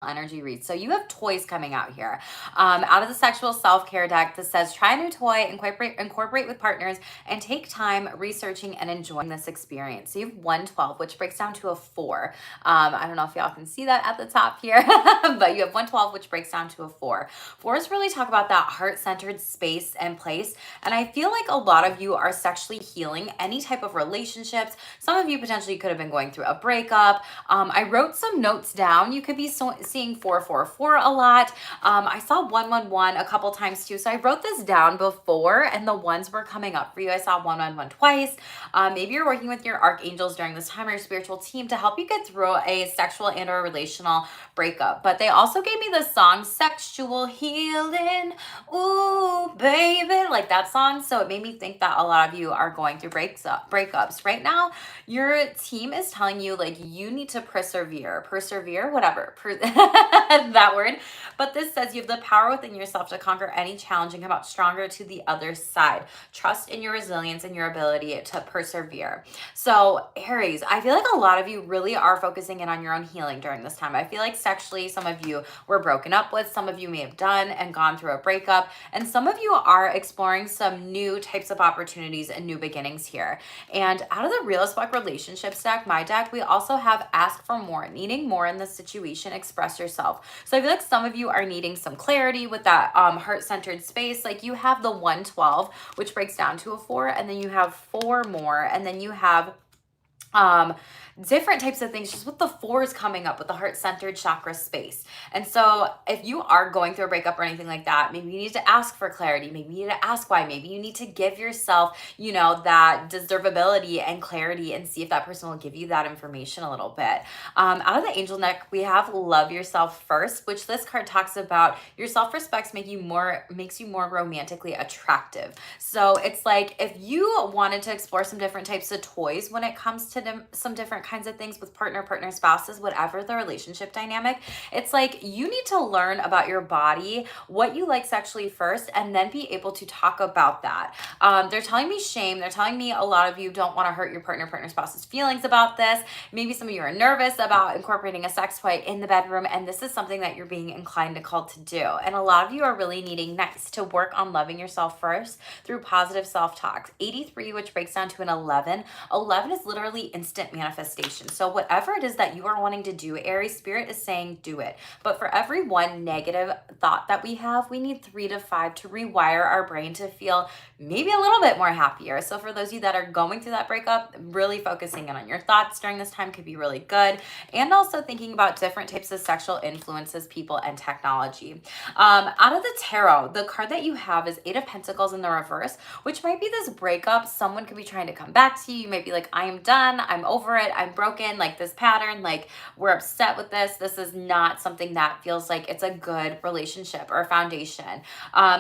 energy read. So you have toys coming out here. Out of the sexual self-care deck, this says try a new toy, incorporate with partners, and take time researching and enjoying this experience. So you have 112, which breaks down to a 4. I don't know if y'all can see that at the top here, but you have 112, which breaks down to a 4. Fours really talk about that heart-centered space and place. And I feel like a lot of you are sexually healing any type of relationships. Some of you potentially could have been going through a breakup. I wrote some notes down. You could be seeing 444 a lot. I saw 111 a couple times too. So I wrote this down before and the ones were coming up for you. I saw 111 twice. Maybe you're working with your archangels during this time or your spiritual team to help you get through a sexual and or relational breakup. But they also gave me the song Sexual Healing. Ooh, baby, like that song. So it made me think that a lot of you are going through breakups right now. Your team is telling you like you need to persevere, whatever, that word. But this says you have the power within yourself to conquer any challenge and come out stronger to the other side. Trust in your resilience and your ability to persevere. So Aries, I feel like a lot of you really are focusing in on your own healing during this time. I feel like sexually, some of you were broken up with, some of you may have done and gone through a breakup, and some of you are exploring some new types of opportunities and new beginnings here. And out of the Real as Fuck relationships deck, my deck, we also have ask for more, needing more in this situation, express yourself. So I feel like some of you are needing some clarity with that heart-centered space. Like you have the 112, which breaks down to a 4, and then you have 4 more, and then you have different types of things just with the 4s coming up with the heart-centered chakra space. And so if you are going through a breakup or anything like that, maybe you need to ask for clarity. Maybe you need to ask why. Maybe you need to give yourself, you know, that deservability and clarity and see if that person will give you that information a little bit. Out of the angel deck, we have love yourself first, which this card talks about your self-respect makes you more romantically attractive. So it's like if you wanted to explore some different types of toys when it comes to some different kinds of things with partner, spouses, whatever the relationship dynamic, it's like you need to learn about your body, what you like sexually first, and then be able to talk about that. They're telling me shame. They're telling me a lot of you don't want to hurt your partner, spouse's feelings about this. Maybe some of you are nervous about incorporating a sex toy in the bedroom, and this is something that you're being inclined to call to do. And a lot of you are really needing next to work on loving yourself first through positive self-talk. 83, which breaks down to an 11. 11 is literally instant manifestation. So whatever it is that you are wanting to do, Aries, Spirit is saying do it. But for every one negative thought that we have, we need 3 to 5 to rewire our brain to feel maybe a little bit more happier. So for those of you that are going through that breakup, really focusing in on your thoughts during this time could be really good. And also thinking about different types of sexual influences, people, and technology. Out of the tarot, the card that you have is 8 of Pentacles in the reverse, which might be this breakup. Someone could be trying to come back to you. You might be like, I am done. I'm over it. I'm broken. Like this pattern, like we're upset with this. This is not something that feels like it's a good relationship or foundation.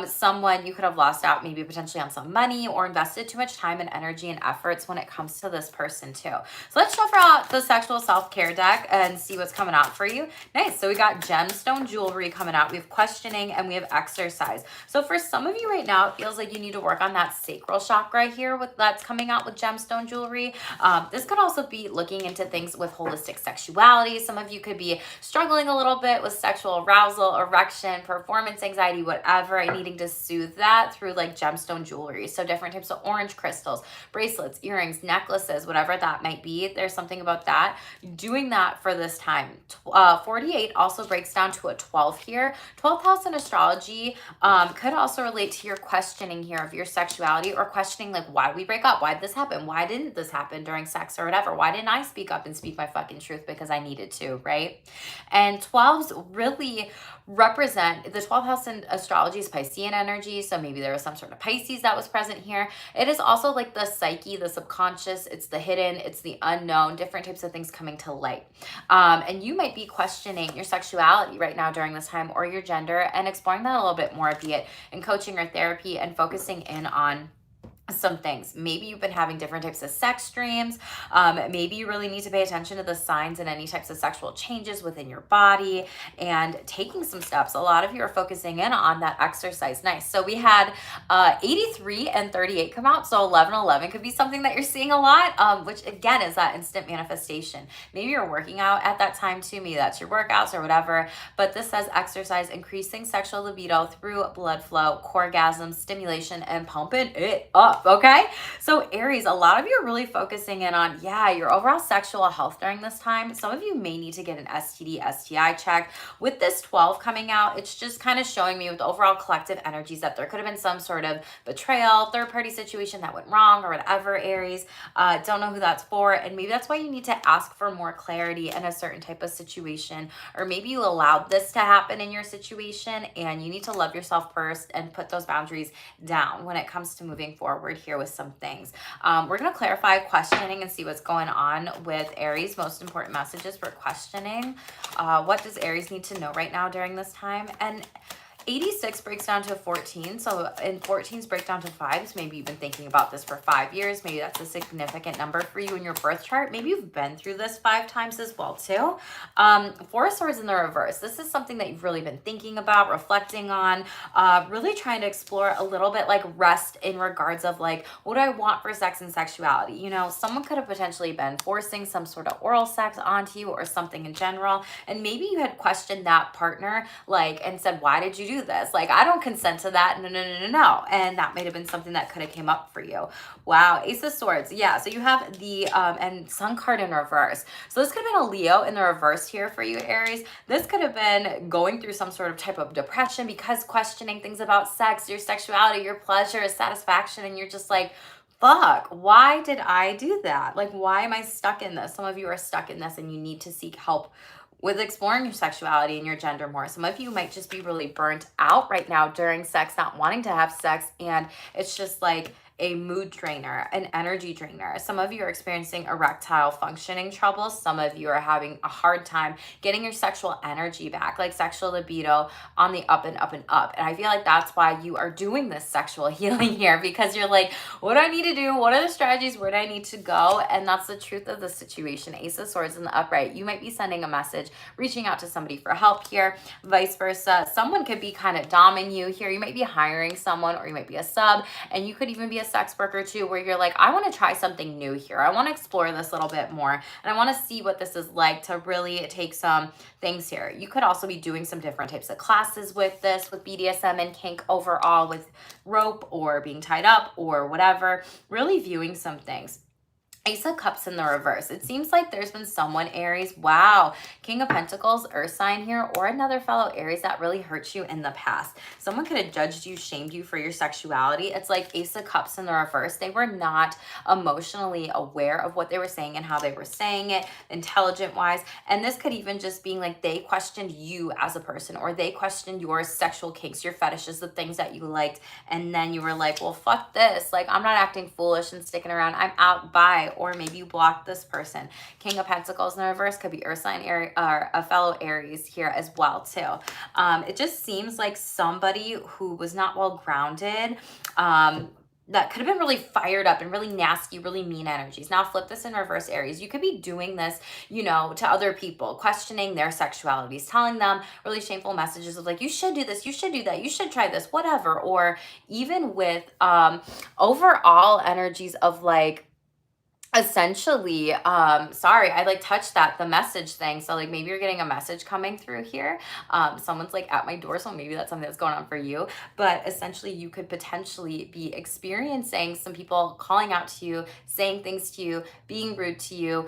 Someone you could have lost out maybe potentially on some money or invested too much time and energy and efforts when it comes to this person too. So let's shuffle out the sexual self-care deck and see what's coming out for you. Nice. So we got gemstone jewelry coming out. We have questioning and we have exercise. So for some of you right now, it feels like you need to work on that sacral chakra here with that's coming out with gemstone jewelry. This could also be looking into things with holistic sexuality. Some of you could be struggling a little bit with sexual arousal, erection, performance anxiety, whatever, and needing to soothe that through like gemstone jewelry. So different types of orange crystals, bracelets, earrings, necklaces, whatever that might be. There's something about that. Doing that for this time. 48 also breaks down to a 12 here. 12th house in astrology could also relate to your questioning here of your sexuality or questioning like, why did we break up? Why did this happen? Why didn't this happen during sex or whatever? Why didn't I speak up and speak my fucking truth because I needed to, right? And 12s really represent, the 12th house in astrology is Piscean energy. So maybe there was some sort of Pisces that was present here. It is also like the psyche, the subconscious, it's the hidden, it's the unknown, different types of things coming to light. And you might be questioning your sexuality right now during this time or your gender and exploring that a little bit more, be it in coaching or therapy and focusing in on some things. Maybe you've been having different types of sex dreams. Maybe you really need to pay attention to the signs and any types of sexual changes within your body and taking some steps. A lot of you are focusing in on that exercise. Nice. So we had 83 and 38 come out. So 11 could be something that you're seeing a lot, which again is that instant manifestation. Maybe you're working out at that time too. Maybe that's your workouts or whatever. But this says exercise, increasing sexual libido through blood flow, orgasm, stimulation, and pumping it up. Okay. So Aries, a lot of you are really focusing in on, yeah, your overall sexual health during this time. Some of you may need to get an STD, STI check. With this 12 coming out, it's just kind of showing me with the overall collective energies that there could have been some sort of betrayal, third party situation that went wrong or whatever, Aries. Don't know who that's for. And maybe that's why you need to ask for more clarity in a certain type of situation. Or maybe you allowed this to happen in your situation and you need to love yourself first and put those boundaries down when it comes to moving forward here with some things. We're going to clarify questioning and see what's going on with Aries. Most important messages for questioning. What does Aries need to know right now during this time? And 86 breaks down to 14. So in 14's break down to 5s, maybe you've been thinking about this for 5 years. Maybe that's a significant number for you in your birth chart. Maybe you've been through this 5 times as well too. 4 of Swords in the reverse. This is something that you've really been thinking about, reflecting on, really trying to explore a little bit, like rest in regards of like, what do I want for sex and sexuality? You know, someone could have potentially been forcing some sort of oral sex onto you or something in general. And maybe you had questioned that partner, like, and said, why did you do this? Like, I don't consent to that. No. And that might have been something that could have came up for you. Wow. Ace of Swords. Yeah. So you have the, and Sun card in reverse. So this could have been a Leo in the reverse here for you, Aries. This could have been going through some sort of type of depression because questioning things about sex, your sexuality, your pleasure, satisfaction. And you're just like, fuck, why did I do that? Like, why am I stuck in this? Some of you are stuck in this and you need to seek help with exploring your sexuality and your gender more. Some of you might just be really burnt out right now during sex, not wanting to have sex. And it's just like a mood drainer, an energy drainer. Some of you are experiencing erectile functioning troubles. Some of you are having a hard time getting your sexual energy back, like sexual libido on the up and up and up. And I feel like that's why you are doing this sexual healing here, because you're like, what do I need to do? What are the strategies? Where do I need to go? And that's the truth of the situation. Ace of Swords in the upright. You might be sending a message, reaching out to somebody for help here, vice versa. Someone could be kind of doming you here. You might be hiring someone, or you might be a sub, and you could even be a sex worker too, where you're like, I want to try something new here. I want to explore this a little bit more, and I want to see what this is like to really take some things here. You could also be doing some different types of classes with this, with BDSM and kink overall, with rope or being tied up or whatever, really viewing some things. Ace of Cups in the reverse. It seems like there's been someone, Aries, wow, King of Pentacles, Earth sign here, or another fellow Aries that really hurt you in the past. Someone could have judged you, shamed you for your sexuality. It's like Ace of Cups in the reverse. They were not emotionally aware of what they were saying and how they were saying it, intelligent-wise. And this could even just being like they questioned you as a person, or they questioned your sexual kinks, your fetishes, the things that you liked. And then you were like, well, fuck this. Like, I'm not acting foolish and sticking around. I'm out, bye. Or maybe you blocked this person. King of Pentacles in the reverse could be Earth sign or a fellow Aries here as well too. It just seems like somebody who was not well grounded, that could have been really fired up and really nasty, really mean energies. Now flip this in reverse, Aries. You could be doing this, you know, to other people, questioning their sexualities, telling them really shameful messages of like, you should do this, you should do that, you should try this, whatever. Or even with overall energies of like, essentially, sorry, I like touched that, the message thing. So like maybe you're getting a message coming through here. Someone's like at my door, so maybe that's something that's going on for you. But essentially you could potentially be experiencing some people calling out to you, saying things to you, being rude to you,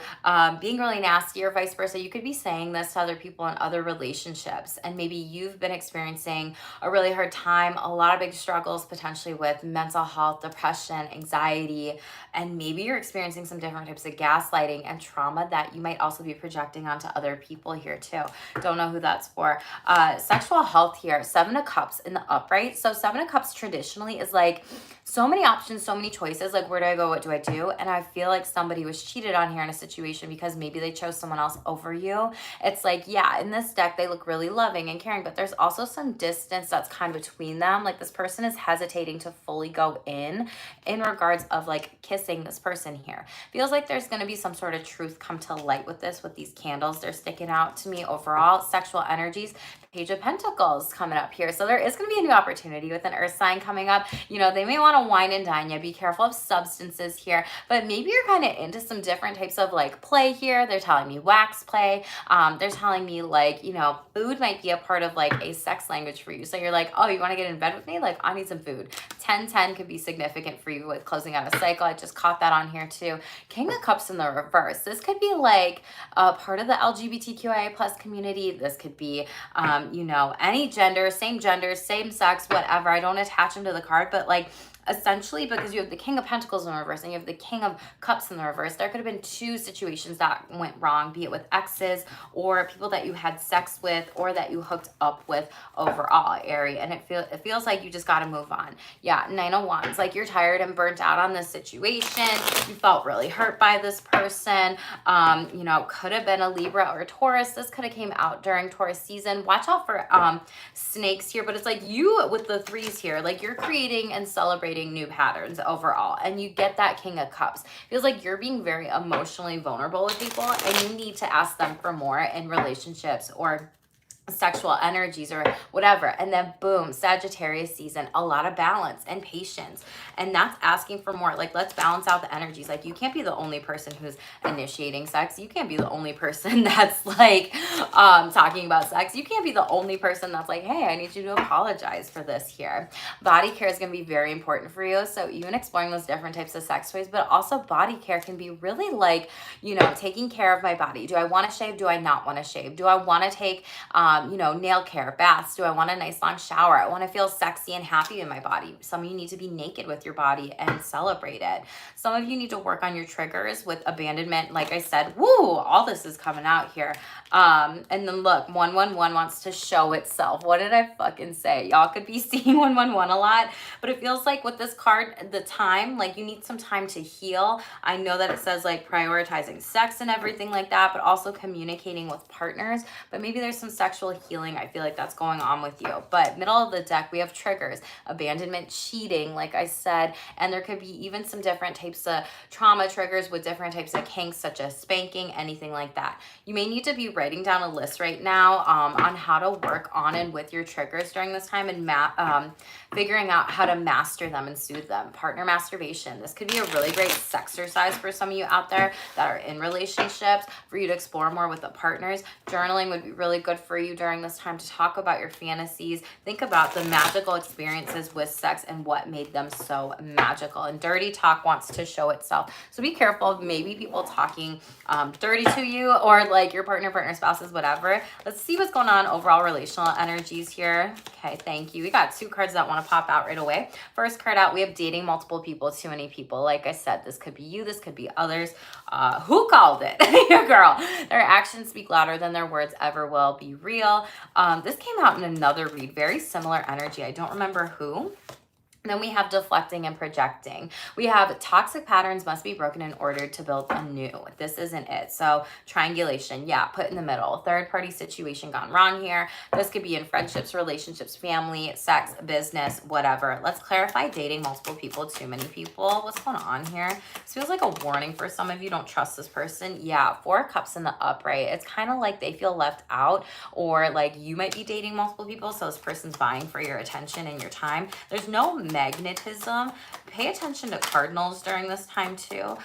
being really nasty, or vice versa. You could be saying this to other people in other relationships. And maybe you've been experiencing a really hard time, a lot of big struggles potentially with mental health, depression, anxiety, and maybe you're experiencing some different types of gaslighting and trauma that you might also be projecting onto other people here too. Don't know who that's for. Sexual health here, 7 of Cups in the upright. So 7 of Cups traditionally is like so many options, so many choices. Like, where do I go? What do I do? And I feel like somebody was cheated on here in a situation because maybe they chose someone else over you. It's like, yeah, in this deck, they look really loving and caring, but there's also some distance that's kind of between them. Like, this person is hesitating to fully go in regards of like kissing this person here. Feels like there's going to be some sort of truth come to light with this, with these candles. They're sticking out to me overall. Sexual energies, Page of Pentacles coming up here. So there is going to be a new opportunity with an earth sign coming up. You know, they may want to wine and dine you. Be careful of substances here, but maybe you're kind of into some different types of like play here. They're telling me wax play. They're telling me like, you know, food might be a part of like a sex language for you. So you're like, oh, you want to get in bed with me? Like, I need some food. 10-10 could be significant for you with closing out a cycle. I just caught that on here too. King of Cups in the reverse. This could be like a part of the LGBTQIA plus community. This could be, you know, any gender, same sex, whatever. I don't attach them to the card, but like, essentially, because you have the King of Pentacles in reverse and you have the King of Cups in the reverse, there could have been two situations that went wrong, be it with exes or people that you had sex with or that you hooked up with overall, Aries. And it feels like you just got to move on. Yeah, Nine of Wands, like you're tired and burnt out on this situation. You felt really hurt by this person. You know, could have been a Libra or a Taurus. This could have came out during Taurus season. Watch out for snakes here, but it's like you with the threes here, like you're creating and celebrating new patterns overall, and you get that King of Cups. Feels like you're being very emotionally vulnerable with people, and you need to ask them for more in relationships or sexual energies or whatever. And then boom, Sagittarius season, a lot of balance and patience, and that's asking for more. Like, let's balance out the energies. Like, you can't be the only person who's initiating sex. You can't be the only person that's like talking about sex. You can't be the only person that's like, hey, I need you to apologize for this here. Body care is going to be very important for you. So even exploring those different types of sex toys, but also body care can be really like, you know, taking care of my body. Do I want to shave? Do I not want to shave? Do I want to take you know, nail care, baths? Do I want a nice long shower? I want to feel sexy and happy in my body. Some of you need to be naked with your body and celebrate it. Some of you need to work on your triggers with abandonment. Like I said, woo, all this is coming out here. And then look, 111 wants to show itself. What did I fucking say? Y'all could be seeing 111 a lot, but it feels like with this card, the time, like you need some time to heal. I know that it says like prioritizing sex and everything like that, but also communicating with partners. But maybe there's some sexual healing. I feel like that's going on with you. But middle of the deck, we have triggers, abandonment, cheating, like I said, and there could be even some different types of trauma triggers with different types of kinks, such as spanking, anything like that. You may need to be writing down a list right now on how to work on and with your triggers during this time, and figuring out how to master them and soothe them. Partner masturbation. This could be a really great exercise for some of you out there that are in relationships, for you to explore more with the partners. Journaling would be really good for you during this time to talk about your fantasies. Think about the magical experiences with sex and what made them so magical. And dirty talk wants to show itself. So be careful of maybe people talking dirty to you, or like your partner, spouses, whatever. Let's see what's going on overall relational energies here. Okay, thank you. We got two cards that want to pop out right away. First card out, we have dating multiple people, too many people. Like I said, this could be you, this could be others. Who called it? Your girl. Their actions speak louder than their words ever will. Be real. This came out in another read, very similar energy. I don't remember who. Then we have deflecting and projecting. We have toxic patterns must be broken in order to build anew. This isn't it. So triangulation, yeah, put in the middle. Third party situation gone wrong here. This could be in friendships, relationships, family, sex, business, whatever. Let's clarify dating multiple people, too many people. What's going on here? This feels like a warning for some of you. Don't trust this person. Yeah, 4 cups in the upright. It's kind of like they feel left out, or like you might be dating multiple people, so this person's vying for your attention and your time. There's no magnetism. Pay attention to cardinals during this time too.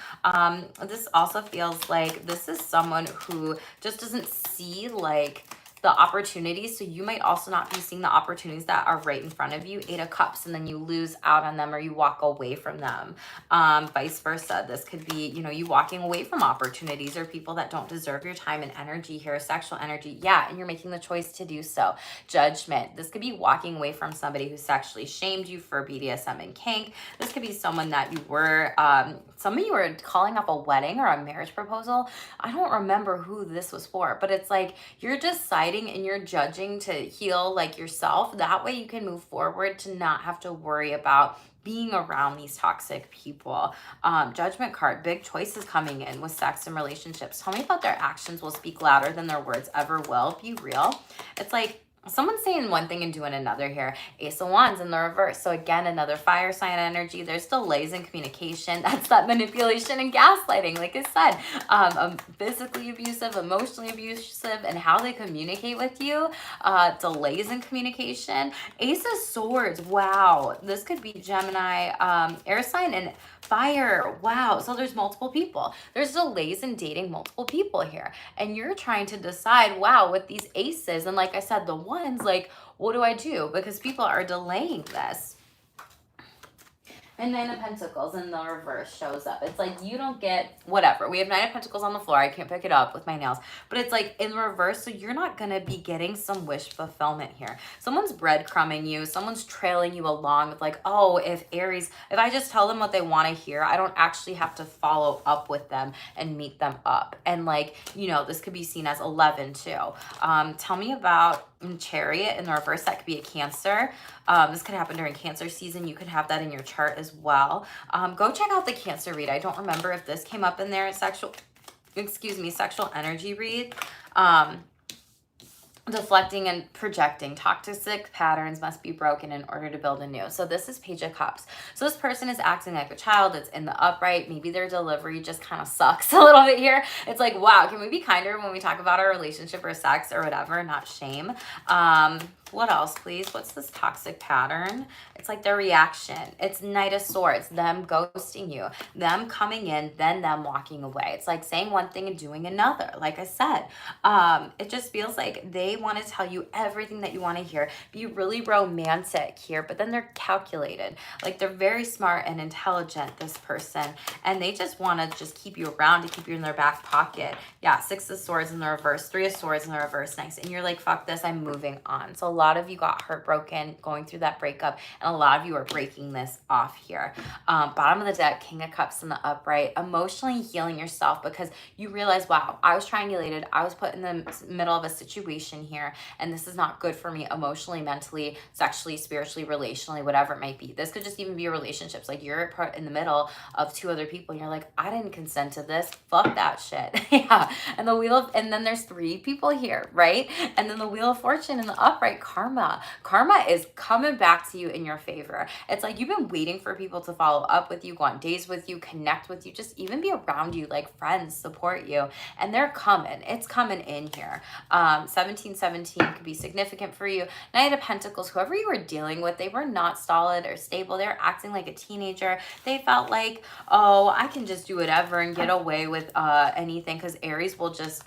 This also feels like this is someone who just doesn't see like the opportunities. So you might also not be seeing the opportunities that are right in front of you. 8 of Cups, and then you lose out on them or you walk away from them. Vice versa. This could be, you know, you walking away from opportunities or people that don't deserve your time and energy here, sexual energy. Yeah, and you're making the choice to do so. Judgment. This could be walking away from somebody who sexually shamed you for BDSM and kink. This could be someone that you were, some of you were calling up a wedding or a marriage proposal. I don't remember who this was for, but it's like you're deciding gaslighting and you're judging to heal like yourself. That way you can move forward to not have to worry about being around these toxic people. Judgment card, big choices coming in with sex and relationships. Tell me about their actions will speak louder than their words ever will. Be real. It's like someone's saying one thing and doing another here. Ace of Wands in the reverse. So again, another fire sign energy. There's delays in communication. That's that manipulation and gaslighting. Like I said, physically abusive, emotionally abusive, and how they communicate with you. Delays in communication. Ace of Swords. Wow. This could be Gemini, air sign, and fire. Wow. So there's multiple people. There's delays in dating multiple people here. And you're trying to decide, wow, with these aces, and like I said, the ones, like, what do I do? Because people are delaying this. And Nine of Pentacles in the reverse shows up. It's like you don't get whatever. We have Nine of Pentacles on the floor. I can't pick it up with my nails. But it's like in reverse, so you're not going to be getting some wish fulfillment here. Someone's breadcrumbing you. Someone's trailing you along with like, oh, if Aries, if I just tell them what they want to hear, I don't actually have to follow up with them and meet them up. And like, you know, this could be seen as 11 too. Tell me about Chariot in the reverse. That could be a Cancer. This could happen during Cancer season. You could have that in your chart as well. Go check out the Cancer read. I don't remember if this came up in there. Sexual energy read. Deflecting and projecting. Toxic patterns must be broken in order to build anew. So this is Page of Cups. So this person is acting like a child. It's in the upright. Maybe their delivery just kind of sucks a little bit here. It's like, wow, can we be kinder when we talk about our relationship or sex or whatever, not shame? What else, please? What's this toxic pattern? It's like their reaction. It's Knight of Swords, them ghosting you, them coming in, then them walking away. It's like saying one thing and doing another. Like I said, it just feels like they want to tell you everything that you want to hear, be really romantic here, but then they're calculated. Like they're very smart and intelligent, this person, and they just want to just keep you around to keep you in their back pocket. Yeah, Six of Swords in the reverse, Three of Swords in the reverse, nice. And you're like, fuck this, I'm moving on. So a lot of you got heartbroken going through that breakup, and a lot of you are breaking this off here. Bottom of the deck, King of Cups in the upright, emotionally healing yourself because you realize, wow, I was triangulated, I was put in the middle of a situation here, and this is not good for me emotionally, mentally, sexually, spiritually, relationally, whatever it might be. This could just even be relationships. Like you're in the middle of two other people and you're like, I didn't consent to this, fuck that shit. Yeah. And the wheel of, and then there's three people here, right? And then the Wheel of Fortune in the upright, karma is coming back to you in your favor. It's like you've been waiting for people to follow up with you, go on dates with you, connect with you, just even be around you, like friends support you, and they're coming. It's coming in here. 1717 could be significant for you. Knight of Pentacles, whoever you were dealing with, they were not solid or stable. They're acting like a teenager. They felt like, oh, I can just do whatever and get away with anything because Aries will just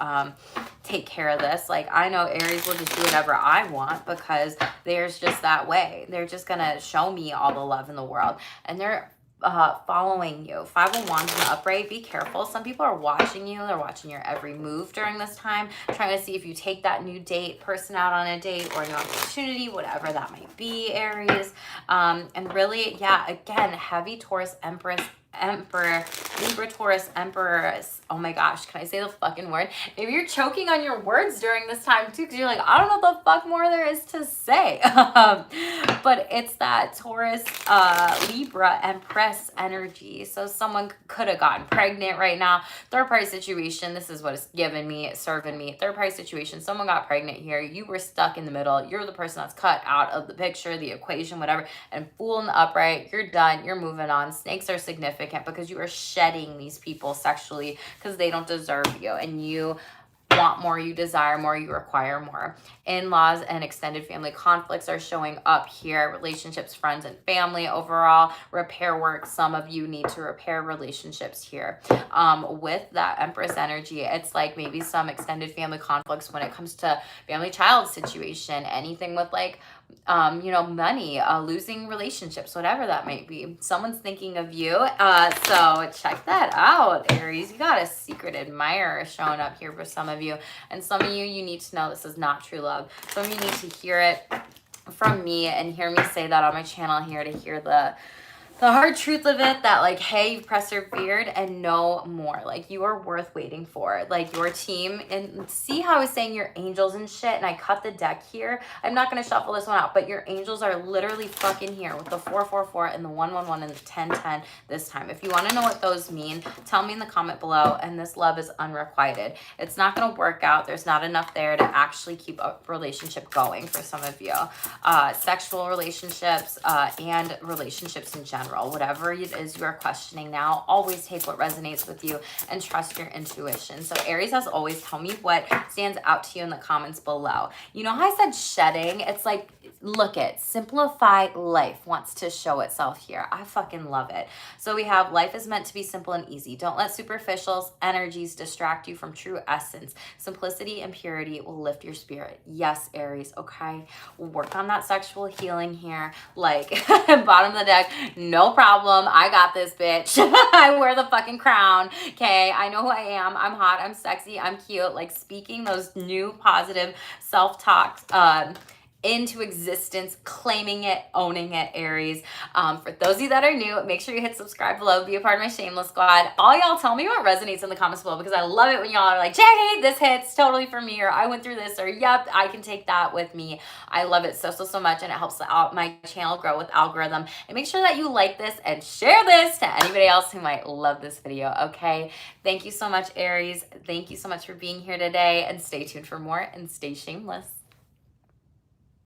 take care of this. Like I know Aries will just do whatever I want because there's just that way. They're just gonna show me all the love in the world, and they're following you. Five of Wands in the upright, be careful. Some people are watching you. They're watching your every move during this time, trying to see if you take that new person out on a date or a new opportunity, whatever that might be, Aries. And really, yeah, again, heavy Taurus, Emperor, Libra, Taurus, Empress. Oh my gosh, can I say the fucking word? Maybe you're choking on your words during this time too, because you're like, I don't know what the fuck more there is to say. But it's that Taurus, Libra, Empress energy. So someone could have gotten pregnant right now. Third party situation. This is what it's giving me, serving me. Third party situation. Someone got pregnant here. You were stuck in the middle. You're the person that's cut out of the picture, the equation, whatever. And Fool in the upright. You're done. You're moving on. Snakes are significant because you are shedding these people sexually because they don't deserve you, and you want more, you desire more, you require more. In-laws and extended family conflicts are showing up here. Relationships, friends, and family overall. Repair work. Some of you need to repair relationships here. With that Empress energy, it's like maybe some extended family conflicts when it comes to family child situation, anything with like money, losing relationships, whatever that might be. Someone's thinking of you. So check that out, Aries. You got a secret admirer showing up here for some of you. And some of you, you need to know this is not true love. Some of you need to hear it from me and hear me say that on my channel here to hear the the hard truth of it that like, hey, you persevered and no more. Like, you are worth waiting for. Like, your team, and see how I was saying your angels and shit, and I cut the deck here. I'm not going to shuffle this one out, but your angels are literally fucking here with the 444 and the 111 and the 1010 this time. If you want to know what those mean, tell me in the comment below. And this love is unrequited. It's not going to work out. There's not enough there to actually keep a relationship going for some of you. Sexual relationships and relationships in general. Whatever it is you are questioning now, always take what resonates with you and trust your intuition. So Aries, as always, tell me what stands out to you in the comments below. You know how I said shedding? It's like, look it, simplify life wants to show itself here. I fucking love it. So we have life is meant to be simple and easy. Don't let superficial energies distract you from true essence. Simplicity and purity will lift your spirit. Yes, Aries, okay? We'll work on that sexual healing here. Like, bottom of the deck, no problem. I got this, bitch. I wear the fucking crown, okay? I know who I am. I'm hot. I'm sexy. I'm cute. Like, speaking those new positive self-talks, into existence, claiming it, owning it, Aries. For those of you that are new, make sure you hit subscribe below, be a part of my Shameless squad. All y'all tell me what resonates in the comments below, because I love it when y'all are like, Jackie, this hits totally for me, or I went through this, or yep, I can take that with me. I love it so much, and it helps out my channel grow with algorithm. And make sure that you like this and share this to anybody else who might love this video, okay? Thank you so much, Aries. Thank you so much for being here today, and stay tuned for more, and stay shameless.